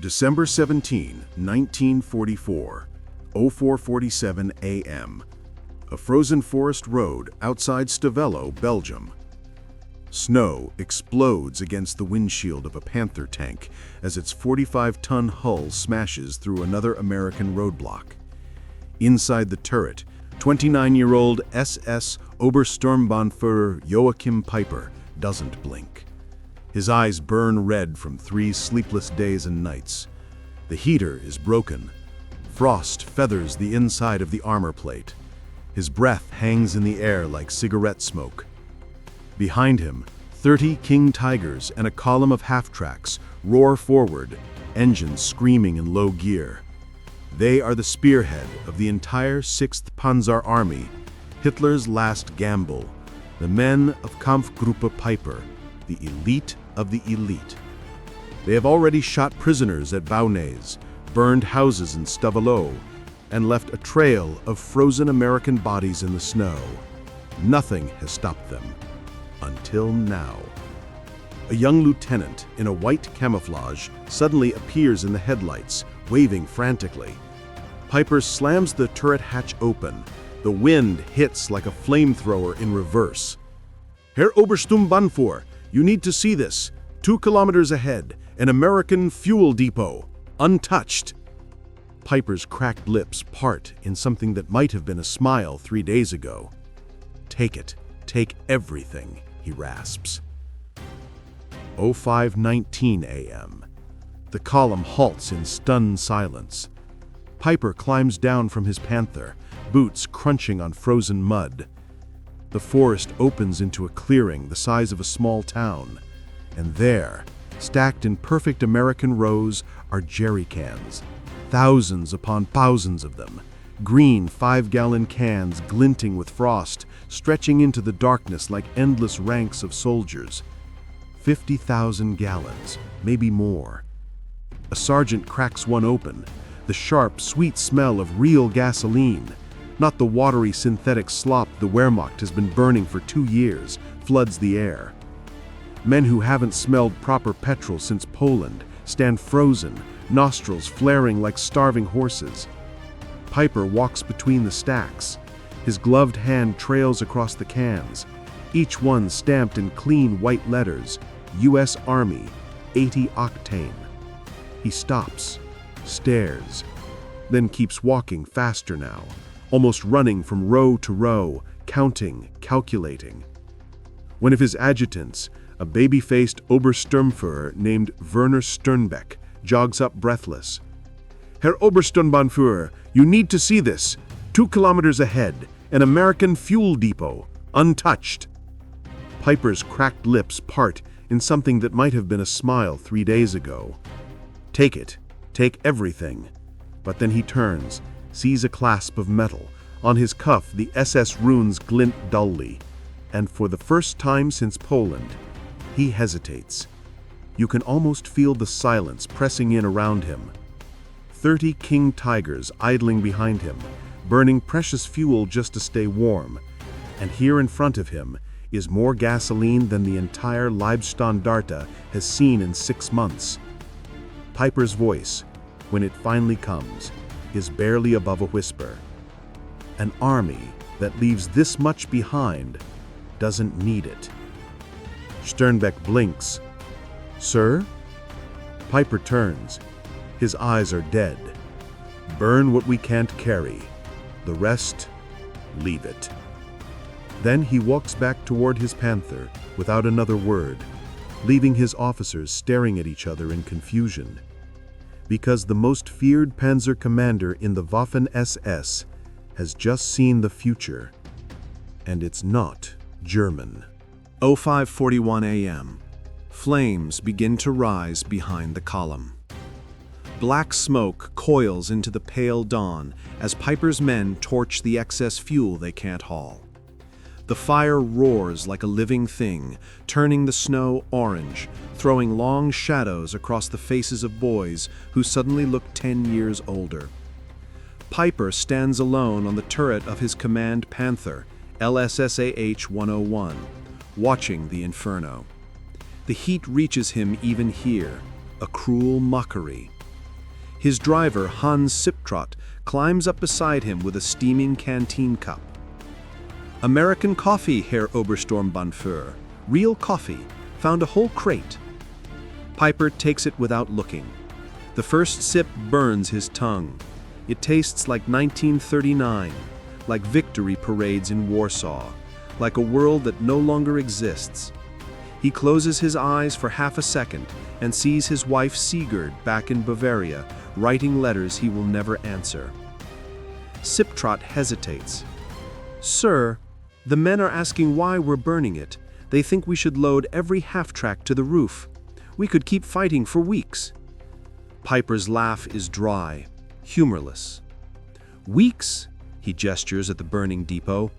December 17, 1944, 04:47 a.m. A frozen forest road outside Stavello, Belgium. Snow explodes against the windshield of a Panther tank as its 45-ton hull smashes through another American roadblock. Inside the turret, 29-year-old SS Obersturmbannführer Joachim Peiper doesn't blink. His eyes burn red from 3 sleepless days and nights. The heater is broken. Frost feathers the inside of the armor plate. His breath hangs in the air like cigarette smoke. Behind him, 30 King Tigers and a column of half-tracks roar forward, engines screaming in low gear. They are the spearhead of the entire 6th Panzer Army, Hitler's last gamble, the men of Kampfgruppe Peiper, the elite of the elite. They have already shot prisoners at Vaunez, burned houses in Stavelot, and left a trail of frozen American bodies in the snow. Nothing has stopped them. Until now. A young lieutenant in a white camouflage suddenly appears in the headlights, waving frantically. Peiper slams the turret hatch open. The wind hits like a flamethrower in reverse. Herr Obersturmbannführer, you need to see this. 2 kilometers ahead, an American fuel depot, untouched. Peiper's cracked lips part in something that might have been a smile 3 days ago. Take it, take everything, he rasps. 05:19 a.m. The column halts in stunned silence. Peiper climbs down from his Panther, boots crunching on frozen mud. The forest opens into a clearing the size of a small town, and there, stacked in perfect American rows, are jerry cans, thousands upon thousands of them, green 5-gallon cans glinting with frost, stretching into the darkness like endless ranks of soldiers. 50,000 gallons, maybe more. A sergeant cracks one open, the sharp, sweet smell of real gasoline, not the watery synthetic slop the Wehrmacht has been burning for 2 years, floods the air. Men who haven't smelled proper petrol since Poland stand frozen, nostrils flaring like starving horses. Peiper walks between the stacks. His gloved hand trails across the cans, each one stamped in clean white letters, U.S. Army, 80 octane. He stops, stares, then keeps walking faster now, almost running from row to row, counting, calculating. One of his adjutants, a baby-faced Obersturmführer named Werner Sternbeck, jogs up breathless. Herr Obersturmbannführer, you need to see this. 2 kilometers ahead, an American fuel depot, untouched. Peiper's cracked lips part in something that might have been a smile 3 days ago. Take it, take everything. But then he turns, sees a clasp of metal. On his cuff, the SS runes glint dully. And for the first time since Poland, he hesitates. You can almost feel the silence pressing in around him. 30 King Tigers idling behind him, burning precious fuel just to stay warm. And here in front of him is more gasoline than the entire Leibstandarte has seen in 6 months. Peiper's voice, when it finally comes, is barely above a whisper. An army that leaves this much behind doesn't need it. Sternbeck blinks. Sir? Peiper turns. His eyes are dead. Burn what we can't carry. The rest, leave it. Then he walks back toward his Panther without another word, leaving his officers staring at each other in confusion. Because the most feared Panzer commander in the Waffen-SS has just seen the future, and it's not German. 05:41 a.m. Flames begin to rise behind the column. Black smoke coils into the pale dawn as Peiper's men torch the excess fuel they can't haul. The fire roars like a living thing, turning the snow orange, throwing long shadows across the faces of boys who suddenly look 10 years older. Peiper stands alone on the turret of his command Panther, LSSAH 101, watching the inferno. The heat reaches him even here, a cruel mockery. His driver, Hans Siptrot, climbs up beside him with a steaming canteen cup. American coffee, Herr Obersturmbannführer. Real coffee. Found a whole crate. Piper takes it without looking. The first sip burns his tongue. It tastes like 1939, like victory parades in Warsaw, like a world that no longer exists. He closes his eyes for half a second and sees his wife Sigurd back in Bavaria, writing letters he will never answer. Siptrot hesitates. "Sir, the men are asking why we're burning it. They think we should load every half-track to the roof. We could keep fighting for weeks." Piper's laugh is dry, humorless. "Weeks?" He gestures at the burning depot.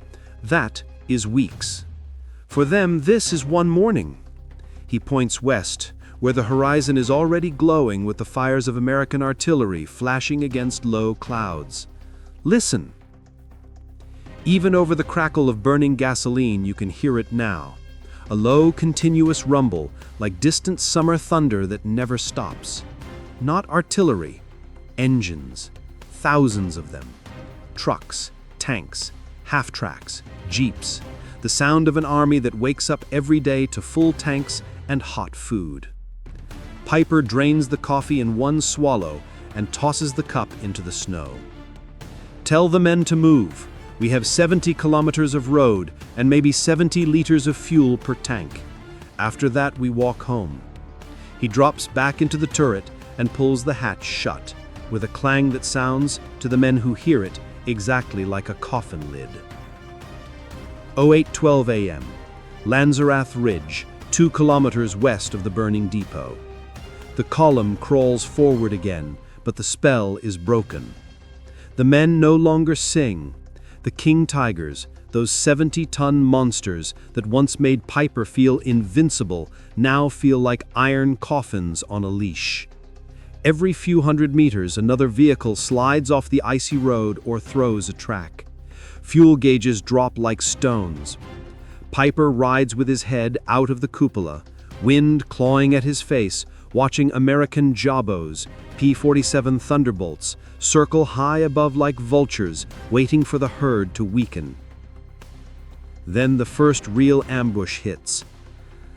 "That is weeks. For them, this is one morning." He points west, where the horizon is already glowing with the fires of American artillery flashing against low clouds. Listen. Even over the crackle of burning gasoline, you can hear it now. A low, continuous rumble, like distant summer thunder that never stops. Not artillery, engines, thousands of them. Trucks, tanks, half-tracks, jeeps. The sound of an army that wakes up every day to full tanks and hot food. Piper drains the coffee in one swallow and tosses the cup into the snow. "Tell the men to move. We have 70 kilometers of road and maybe 70 liters of fuel per tank. After that, we walk home." He drops back into the turret and pulls the hatch shut, with a clang that sounds, to the men who hear it, exactly like a coffin lid. 08:12 a.m. Lanzerath Ridge, 2 kilometers west of the burning depot. The column crawls forward again, but the spell is broken. The men no longer sing. The King Tigers, those 70-ton monsters that once made Piper feel invincible, now feel like iron coffins on a leash. Every few hundred meters, another vehicle slides off the icy road or throws a track. Fuel gauges drop like stones. Piper rides with his head out of the cupola, wind clawing at his face, watching American Jabos, P-47 Thunderbolts, circle high above like vultures, waiting for the herd to weaken. Then the first real ambush hits.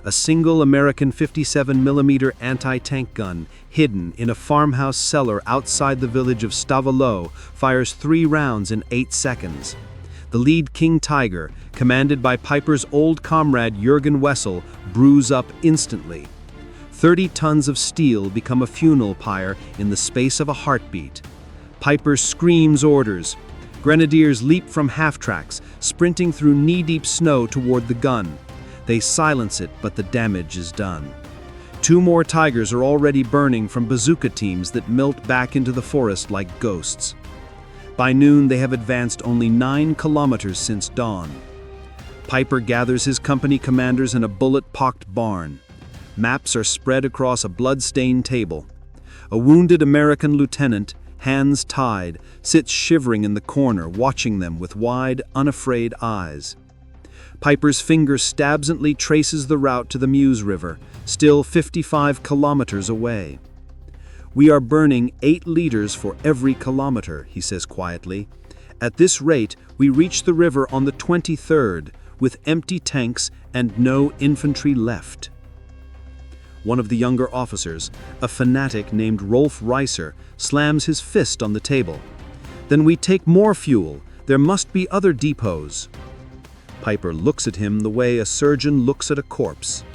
A single American 57mm anti-tank gun, hidden in a farmhouse cellar outside the village of Stavalo, fires 3 rounds in 8 seconds. The lead King Tiger, commanded by Piper's old comrade Jürgen Wessel, brews up instantly. 30 tons of steel become a funeral pyre in the space of a heartbeat. Piper screams orders. Grenadiers leap from half-tracks, sprinting through knee-deep snow toward the gun. They silence it, but the damage is done. 2 more Tigers are already burning from bazooka teams that melt back into the forest like ghosts. By noon, they have advanced only 9 kilometers since dawn. Piper gathers his company commanders in a bullet-pocked barn. Maps are spread across a blood-stained table. A wounded American lieutenant, hands tied, sits shivering in the corner, watching them with wide, unafraid eyes. Piper's finger absently traces the route to the Meuse River, still 55 kilometers away. "We are burning 8 liters for every kilometer," he says quietly. "At this rate, we reach the river on the 23rd, with empty tanks and no infantry left." One of the younger officers, a fanatic named Rolf Reiser, slams his fist on the table. "Then we take more fuel. There must be other depots." Piper looks at him the way a surgeon looks at a corpse.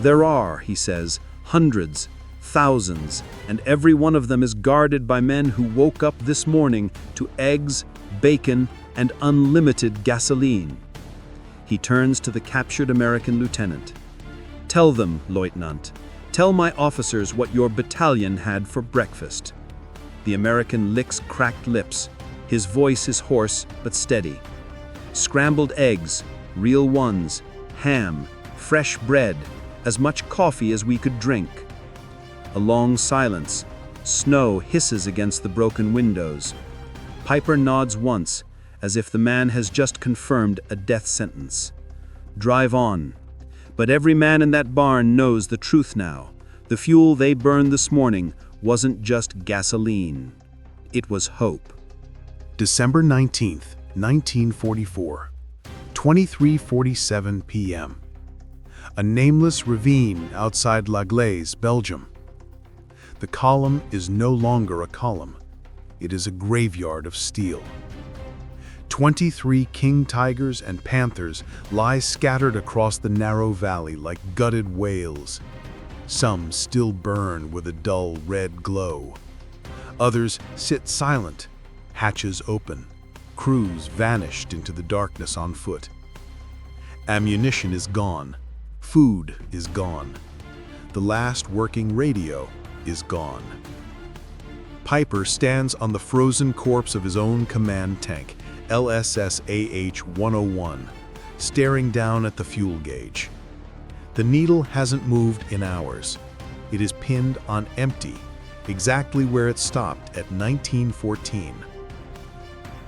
"There are," he says, "hundreds, thousands, and every one of them is guarded by men who woke up this morning to eggs, bacon, and unlimited gasoline." He turns to the captured American lieutenant. "Tell them, Lieutenant, tell my officers what your battalion had for breakfast." The American licks cracked lips. His voice is hoarse but steady. "Scrambled eggs, real ones, ham, fresh bread, as much coffee as we could drink." A long silence. Snow hisses against the broken windows. Piper nods once, as if the man has just confirmed a death sentence. "Drive on." But every man in that barn knows the truth now. The fuel they burned this morning wasn't just gasoline, it was hope. December 19th, 1944, 23:47 p.m. A nameless ravine outside La Glaise, Belgium. The column is no longer a column. It is a graveyard of steel. 23 king tigers and panthers lie scattered across the narrow valley like gutted whales. Some still burn with a dull red glow. Others sit silent, hatches open, crews vanished into the darkness on foot. Ammunition is gone. Food is gone. The last working radio is gone. Piper stands on the frozen corpse of his own command tank, LSS AH-101, staring down at the fuel gauge. The needle hasn't moved in hours. It is pinned on empty, exactly where it stopped at 1914.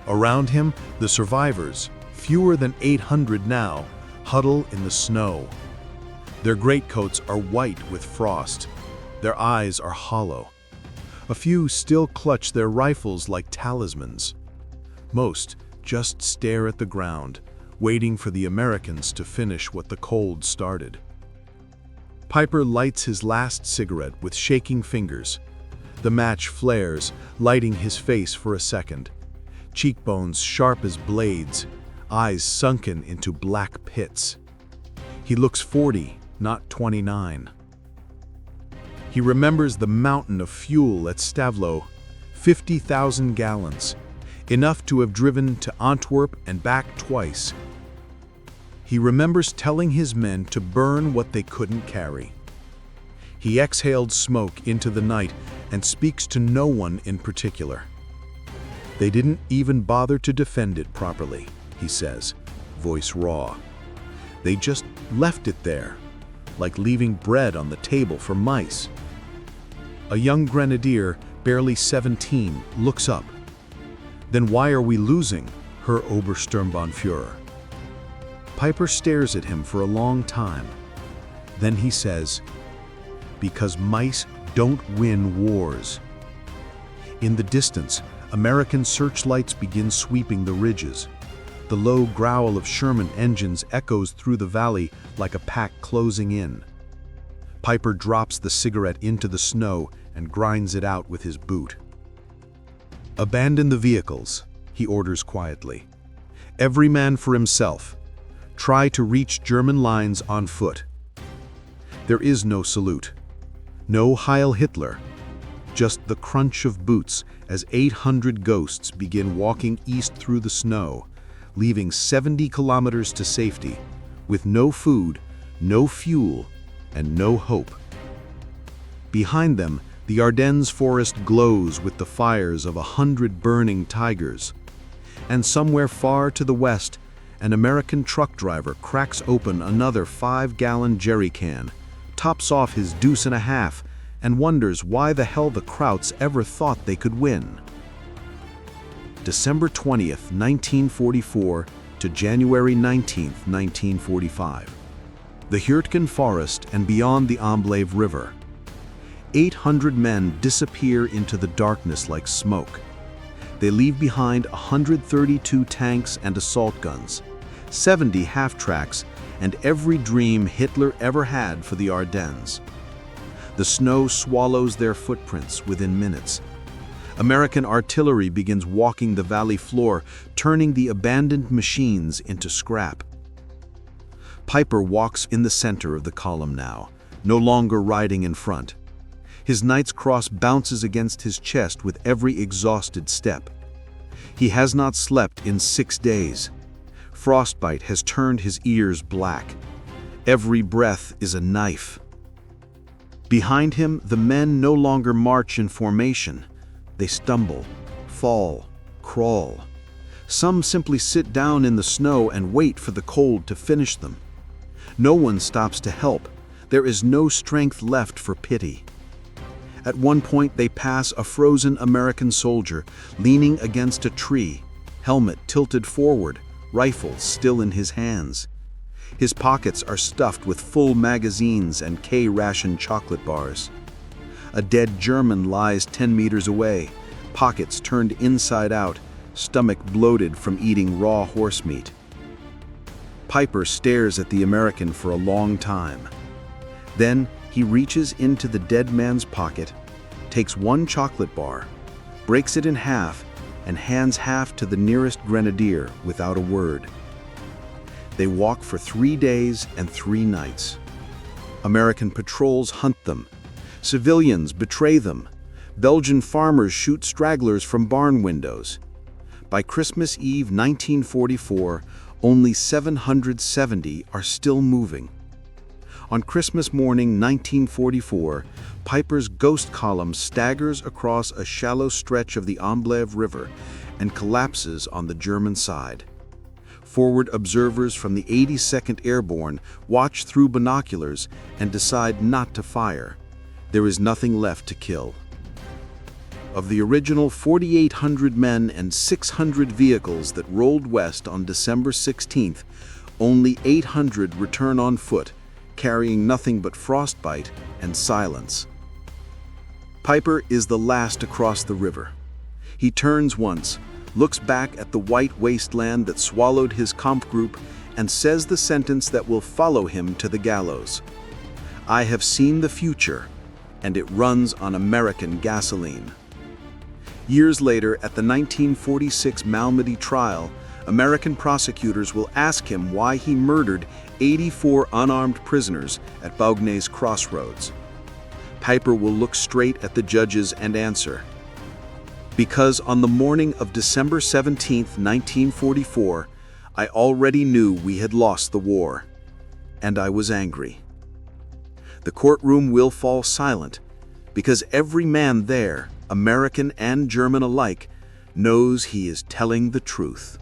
Around him, the survivors, fewer than 800 now, huddle in the snow. Their greatcoats are white with frost. Their eyes are hollow. A few still clutch their rifles like talismans. Most just stare at the ground, waiting for the Americans to finish what the cold started. Piper lights his last cigarette with shaking fingers. The match flares, lighting his face for a second. Cheekbones sharp as blades, eyes sunken into black pits. He looks 40, not 29. He remembers the mountain of fuel at Stavelot, 50,000 gallons, enough to have driven to Antwerp and back twice. He remembers telling his men to burn what they couldn't carry. He exhaled smoke into the night and speaks to no one in particular. They didn't even bother to defend it properly, he says, voice raw. They just left it there, like leaving bread on the table for mice. A young grenadier, barely 17, looks up. Then why are we losing, Herr Obersturmbannführer? Piper stares at him for a long time. Then he says, because mice don't win wars. In the distance, American searchlights begin sweeping the ridges. The low growl of Sherman engines echoes through the valley like a pack closing in. Piper drops the cigarette into the snow and grinds it out with his boot. Abandon the vehicles, he orders quietly. Every man for himself. Try to reach German lines on foot. There is no salute. No Heil Hitler. Just the crunch of boots as 800 ghosts begin walking east through the snow, leaving 70 kilometers to safety, with no food, no fuel, and no hope. Behind them, the Ardennes forest glows with the fires of 100 burning tigers. And somewhere far to the west, an American truck driver cracks open another 5-gallon jerry can, tops off his deuce and a half, and wonders why the hell the Krauts ever thought they could win. December 20th, 1944 to January 19th, 1945. The Hürtgen Forest and beyond the Amblève River. 800 men disappear into the darkness like smoke. They leave behind 132 tanks and assault guns, 70 half-tracks, and every dream Hitler ever had for the Ardennes. The snow swallows their footprints within minutes. American artillery begins walking the valley floor, turning the abandoned machines into scrap. Piper walks in the center of the column now, no longer riding in front. His knight's cross bounces against his chest with every exhausted step. He has not slept in 6 days. Frostbite has turned his ears black. Every breath is a knife. Behind him, the men no longer march in formation. They stumble, fall, crawl. Some simply sit down in the snow and wait for the cold to finish them. No one stops to help. There is no strength left for pity. At one point, they pass a frozen American soldier leaning against a tree, helmet tilted forward, rifle still in his hands. His pockets are stuffed with full magazines and K-ration chocolate bars. A dead German lies 10 meters away, pockets turned inside out, stomach bloated from eating raw horse meat. Piper stares at the American for a long time. Then he reaches into the dead man's pocket, takes one chocolate bar, breaks it in half, and hands half to the nearest grenadier without a word. They walk for 3 days and 3 nights. American patrols hunt them. Civilians betray them. Belgian farmers shoot stragglers from barn windows. By Christmas Eve 1944, only 770 are still moving. On Christmas morning 1944, Piper's ghost column staggers across a shallow stretch of the Amblève River and collapses on the German side. Forward observers from the 82nd Airborne watch through binoculars and decide not to fire. There is nothing left to kill. Of the original 4,800 men and 600 vehicles that rolled west on December 16th, only 800 return on foot, carrying nothing but frostbite and silence. Piper is the last to cross the river. He turns once, looks back at the white wasteland that swallowed his comp group, and says the sentence that will follow him to the gallows. "I have seen the future, and it runs on American gasoline." Years later, at the 1946 Malmedy trial, American prosecutors will ask him why he murdered 84 unarmed prisoners at Baugnay's crossroads. Piper will look straight at the judges and answer, "Because on the morning of December 17, 1944, I already knew we had lost the war, and I was angry." The courtroom will fall silent, because every man there, American and German alike, knows he is telling the truth.